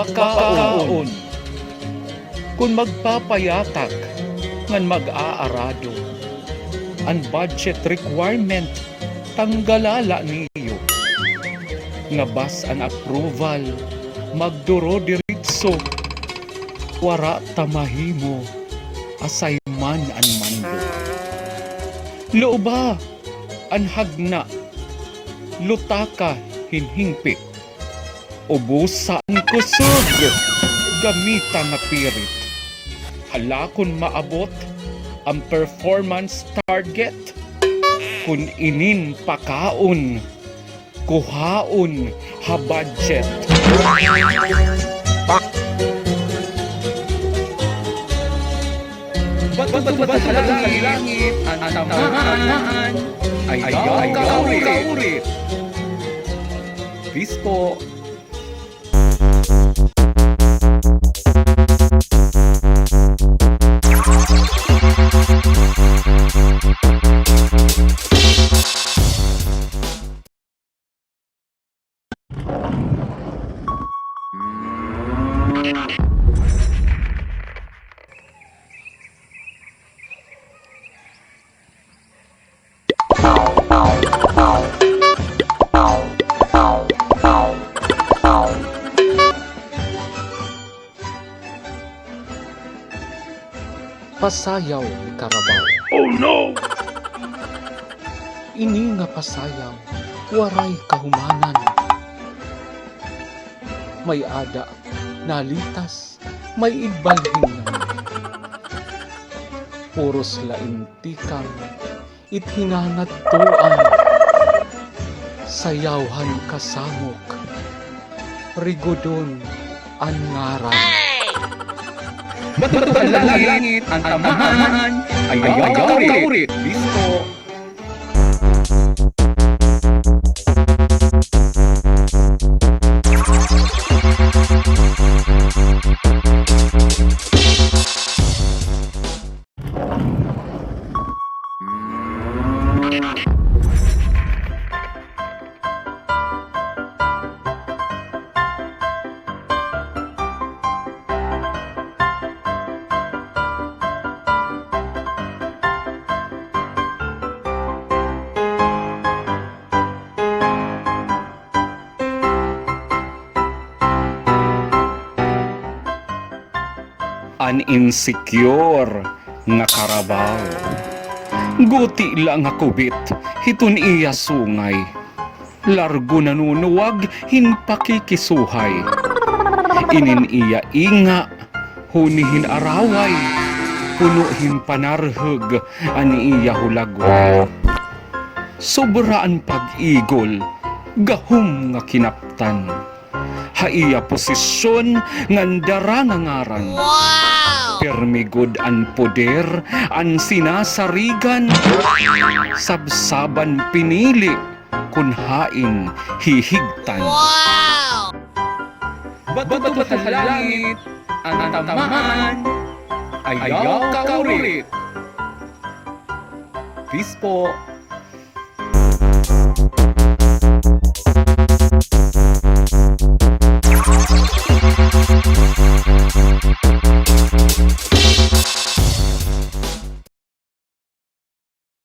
Pakaon. Kung magpapayatak ngan mag-aarado, ang budget requirement tanggalala niyo. Nga bas ang approval, magduro diritso, wara tamahimo, asayman an mando. Looba, an hagna, lutaka hinhingpik, ubusa ang kusog, gamita nga pirit. Halakon maabot ang performance target, kun inin pakaon, kuhaon ha budget. Bato-bato sa langit, ang tamahan, ayaw kaurit. Peace po. Pasayaw ni Karabaw. Oh no! Ini nga pasayaw, waray kahumanan. May ada, nalitas, may igbalhin naman. Puros laintikang, ithinangat tuan. Sayawhan kasamok, rigodon ang ngaran. Bato sa langit, ang tamahan, ayaw kaurit. Listo. An insecure nga Carabao. Guti lang ako bit, hitun iya sungay. Largo nanunuwag, hinpakikisuhay. Inin iya inga, hunihin araway. Punuhin panarhug, ani iya hulagway. Sobraan pag-igol, gahum nga kinaptan. Haiya posisyon ngandara nga ngaran. Wow! Permigod an poder, an sinasarigan. Sabsaban pinili, kunhain hihigtan. Wow! Bato sa langit, ang tamahan, ayaw kaurit. Peace po.